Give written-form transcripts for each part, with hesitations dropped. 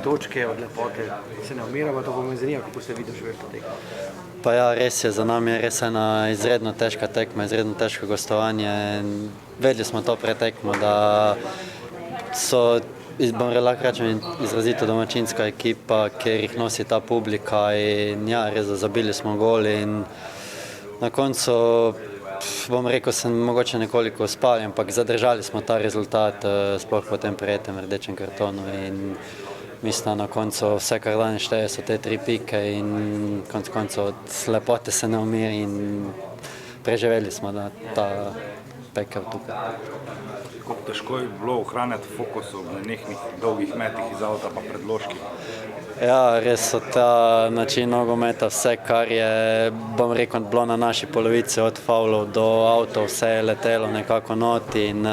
točke od lepote se ne umiramo, to me zanima, kako ste vi doživeli to tekmo. Pa ja, res je, za nami je res ena izredno težka tekma, izredno težko gostovanje. Vedeli smo to pred tekmo, da so, lahko rečem, izrazito domačinska ekipa, ker jih nosi ta publika in ja, res zabili smo gol in na koncu, bom rekel, sem mogoče nekoliko spal, ampak zadržali smo ta rezultat, sploh po tem prijetem rdečem kartonu in mislim, na koncu vse, kar danes šteje, so te 3 pike in konec koncev od lepote se ne umiri in preživeli smo ta pekel tukaj. Kako težko je bilo ohranjati fokus ob nenehnih dolgih metih iz avta pa predložki? Ja, res so ta način nogometa, vse, kar je, bom rekel, bilo na naši polovici, od faulov do avtov, vse je letelo nekako not in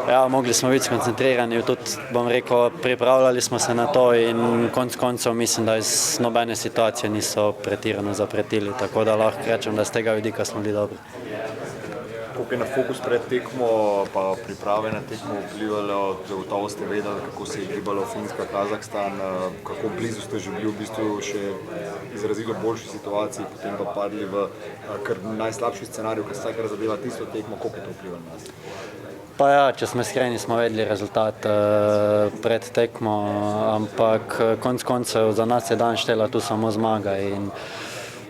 ja, mogli smo biti skoncentrirani, tudi, bom rekel, pripravljali smo se na to in konec koncev mislim, da iz nobene situacije niso pretirano zapretili, tako da lahko rečem, da z tega vidika smo bili dobri. Koliko je na fokus pred tekmo pa priprave na tekmo vplivalo, gotovo ste vedeli, kako se je gibalo Finska, Kazahstan, kako blizu ste že bili v bistvu še izrazito boljši situaciji, potem pa padli v kar najslabši scenarij, kar zadeva tisto tekmo, koliko je to vplivalo na nas? Pa ja, če smo iskreni, smo vedeli rezultat pred tekmo, ampak konec koncev za nas je dan štela tu samo zmaga in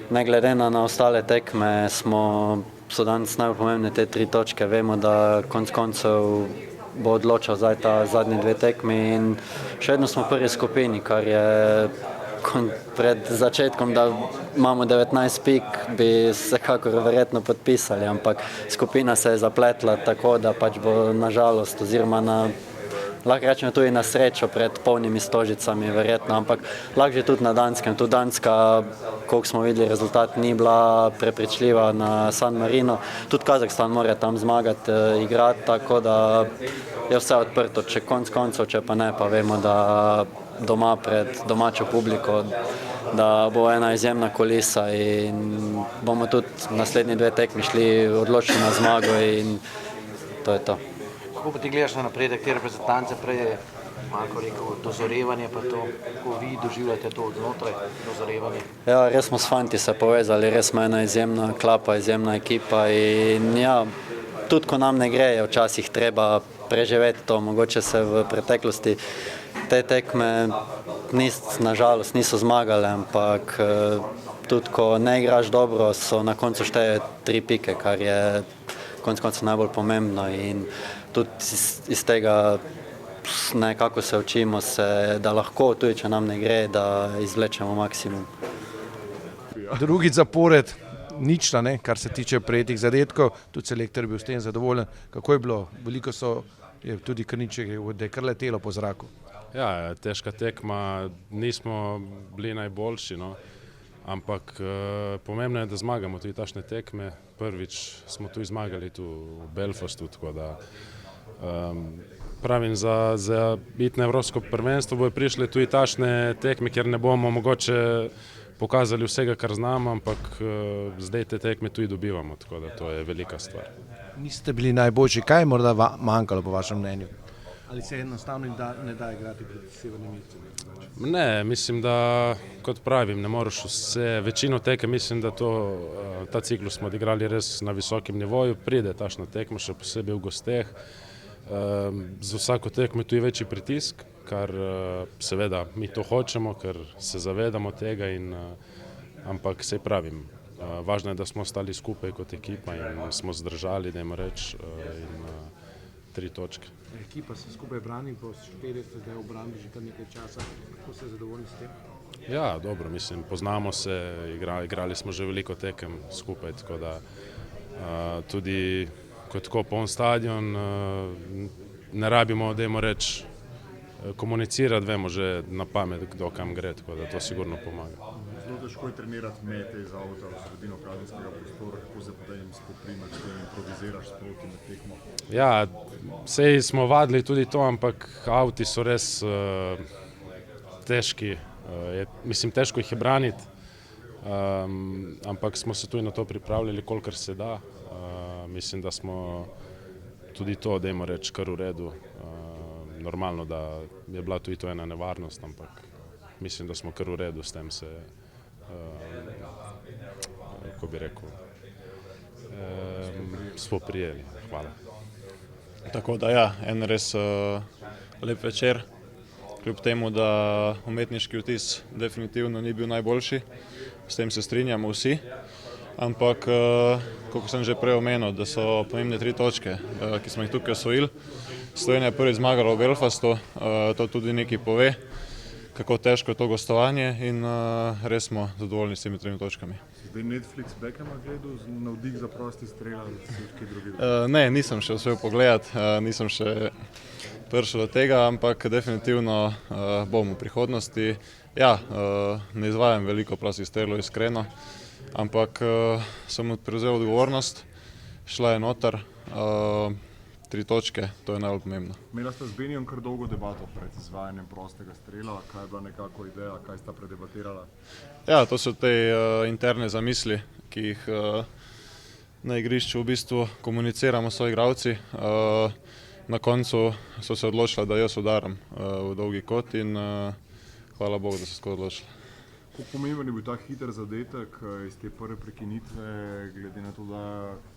ne glede na ostale tekme so danes najpomembne te 3 točke. Vemo, da konec koncev bo odločal zdaj ta zadnji 2 tekmi in še vedno smo v prvi skupini, kar je pred začetkom, da imamo 19 pik, bi se kakor verjetno podpisali, ampak skupina se je zapletla tako, da pač bo nažalost oziroma lahko rečemo tudi na srečo pred polnimi stožicami verjetno, ampak lahko že tudi na Danskem. Tudi Danska, koliko smo videli, rezultat ni bila prepričljiva na San Marino. Tudi Kazahstan mora tam zmagati, igrati, tako da je vse odprto. Če konec koncev, če pa ne, pa vemo, da doma pred domačo publiko, da bo ena izjemna kulisa in bomo tudi naslednji 2 tekmi šli odločno na zmago in to je to. Kako pa ti gledaš na napredek te reprezentance, prej je Marko rekel dozorevanje, pa to, kako vi doživljate to odnotraj dozorevanje? Ja, res smo s fanti se povezali, res smo ena izjemna klapa, izjemna ekipa in ja, tudi ko nam ne gre, je včasih treba preživeti to, mogoče se v preteklosti te tekme nažalost niso zmagale, ampak tudi ko ne igraš dobro, so na koncu šteje 3 pike, kar je konec koncev najbolj pomembno in tudi iz tega nekako se učimo, da lahko, tudi če nam ne gre, da izvlečemo maksimum. Drugič zapored, ničla, kar se tiče prejetih zadetkov, tudi selektor je bil s tem zadovoljen. Kako je bilo? Veliko je tudi Krniček, da je kar letelo po zraku. Ja, težka tekma, nismo bili najboljši, ampak pomembno je, da zmagamo tudi takšne tekme. Prvič smo tu zmagali tu v Belfastu, tako da pravim, za biti na Evropsko prvenstvo bojo prišli tudi takšne tekme, kjer ne bomo mogoče pokazali vsega, kar znamo, ampak zdaj te tekme tudi dobivamo, tako da to je velika stvar. Niste bili najboljši, kaj je morda manjkalo po vašem mnenju? Ali se enostavno ne da igrati pred Severnimi Irci? Ne, mislim, da, kot pravim, ne moraš večino tekem, mislim, da ta ciklus smo odigrali res na visokem nivoju, pride takšna tekma, še posebej v gosteh. Za vsako tekmo je tu večji pritisk, kar seveda mi to hočemo, ker se zavedamo tega, ampak saj pravim, važno je, da smo ostali skupaj kot ekipa in smo zdržali, dajmo reči, in 3 točke. Ekipa se skupaj brani, po 40 zdaj v obrambi že kar nekaj časa. Kako ste zadovoljni s tem? Ja, dobro, mislim, poznamo se, igrali smo že veliko tekem skupaj, tako da tudi kot tako poln stadion ne rabimo, dajmo reči, komunicirati, vemo že na pamet, kdo kam gre, tako da to sigurno pomaga. Zelo težko je trenirati mete iz avta v sredino kazenskega prostora, kako se potem spoprimaš, da improviziraš sproti na tekmo? Ja, sej smo vadili tudi to, ampak avti so res težki, mislim, težko jih je braniti, ampak smo se tudi na to pripravljali, kolikor se da. Mislim, da smo tudi to, dajmo reči, kar v redu normalno, da je bila tudi to ena nevarnost, ampak mislim, da smo kar v redu s tem se, kako bi rekel, spoprijeli. Hvala. Tako da ja, en res lep večer, kljub temu, da umetniški vtis definitivno ni bil najboljši, s tem se strinjamo vsi, ampak, kot sem že prej omenil, da so pomembne 3 točke, ki smo jih tukaj osvojili. Slovenija je prvič zmagala v Belfastu, to tudi nekaj pove, kako težko je to gostovanje in res smo zadovoljni s temi 3 točkami. Zdaj Netflix Beckhama gledal z navdih za prosti strel ali kaj drugi? Ne, nisem še uspel pogledati, nisem še prišel do tega, ampak definitivno bom v prihodnosti. Ja, ne izvajam veliko prostih strelov, iskreno, ampak sem prevzel odgovornost, šla je noter, 3 točke, to je najbolj pomembno. Imela sta z Benijom kar dolgo debato pred izvajanjem prostega strela, kaj je bila nekako ideja, kaj sta predebatirala? Ja, to so te interne zamisli, ki jih na igrišču v bistvu komuniciramo s soigralci. Na koncu so se odločila, da jaz udaram v dolgi kot in hvala Bogu, da so se tako odločili. Kako pomemben je bil ta hiter zadetek iz te prve prekinitve, glede na to, da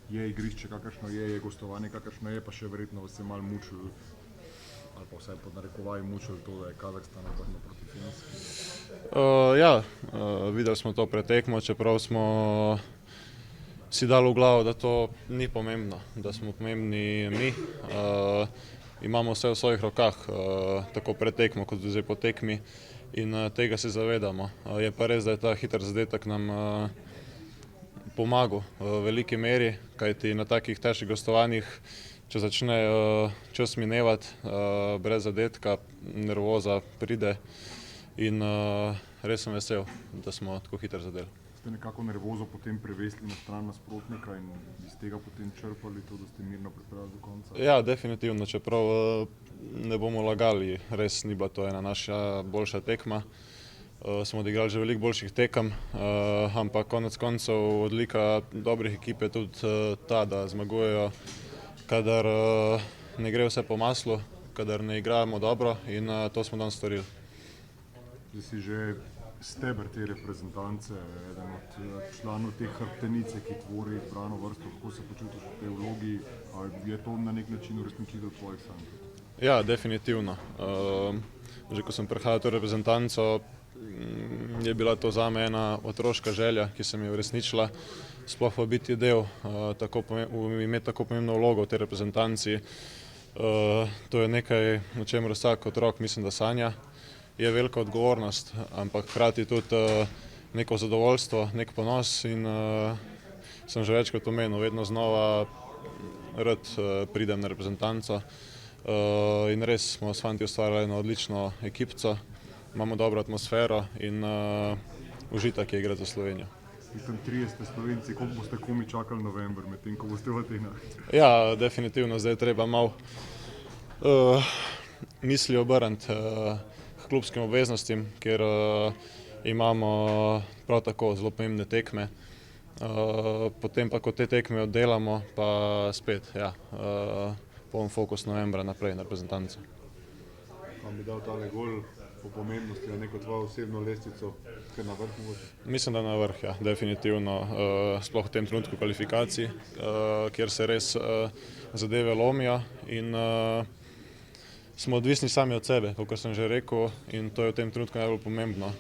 je igrišče kakršno je gostovanje kakršno je, pa še verjetno vas je malo mučil, ali pa vsaj pod narekovaji mučil to, da je Kazahstan obrnil proti Finski? Ja, videli smo to pretekmo, čeprav smo si dali v glavo, da to ni pomembno, da smo pomembni mi. Imamo vse v svojih rokah, tako pretekmo kot zdaj po tekmi. In tega se zavedamo. Je pa res, da je ta hiter zadetek nam pomagal v veliki meri, kajti na takih težkih gostovanjih, če začne čas minevati brez zadetka, nervoza pride in res sem vesel, da smo tako hiter zadeli. Ste nekako nervozo potem prevesli na stran nasprotnika in iz tega potem črpali to, da ste mirno pripeljali do konca? Ja, definitivno, čeprav ne bomo lagali, res ni bila to ena naša boljša tekma. Smo odigrali že veliko boljših tekem, ampak konec koncev odlika dobrih ekip je tudi ta, da zmagujejo, kadar ne gre vse po maslu, kadar ne igramo dobro in to smo danes storili. Zdaj si že steber te reprezentance, eden od članov te hrbtenice, ki tvori izbrano vrsto, kako se počutiš v tej vlogi, je to na nek način uresničitev tvojih sanj? Ja, definitivno. Že ko sem prihajal v to reprezentanco, je bila to zame ena otroška želja, ki se mi je uresničila. Sploh pa biti del, imeti tako pomembno vlogo v tej reprezentanci. To je nekaj, o čemer vsak otrok mislim, da sanja. Je velika odgovornost, ampak hkrati tudi neko zadovoljstvo, nek ponos in sem že večkrat omenil, vedno znova rad pridem na reprezentanco in res smo s fanti ustvarjali eno odlično ekipco, imamo dobro atmosfero in užitek je igrati za Slovenijo. Tam 30 Slovenci, koliko boste komi čakali november, medtem ko boste v Atenah? Ja, definitivno, zdaj je treba malo misli obrniti k klubskim obveznostim, ker imamo prav tako zelo pomembne tekme. Potem pa, ko te tekme oddelamo, pa spet, ja, poln fokus novembra naprej na reprezentanco. Kam bi dal tale gol po pomembnosti na neko tvojo osebno lestvico, kaj na vrh mogoče? Mislim, da na vrh, ja, definitivno, sploh v tem trenutku kvalifikacij, kjer se res zadeve lomijo in smo odvisni sami od sebe, kot sem že rekel, in to je v tem trenutku najbolj pomembno.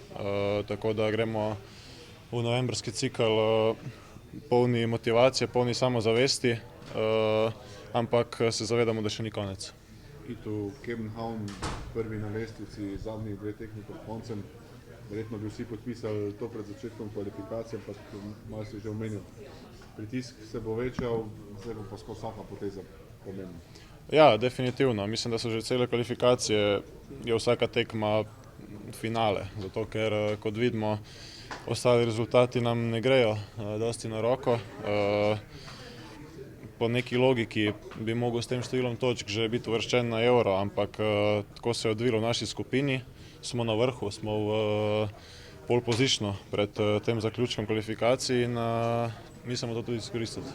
Tako da gremo v novembrski cikl polni motivacije, polni samozavesti, ampak se zavedamo, da še ni konec. Ito Kebenhavn, prvi na lestvici, zadnjih 2 tekmi pred koncem. Verjetno bi vsi podpisali to pred začetkom kvalifikacije, ampak malo si že omenil. Pritisk se bo večal, zdaj bo pa skozi vsaka poteza pomembna. Ja, definitivno. Mislim, da so že cele kvalifikacije, je vsaka tekma finale, zato ker, kot vidimo, ostali rezultati nam ne grejo dosti na roko. Po neki logiki bi mogel s tem številom točk že biti uvrščen na Euro, ampak tako se je odvilo v naši skupini, smo na vrhu, smo v pole positionu pred tem zaključkom kvalifikacij in mislimo to tudi izkoristiti.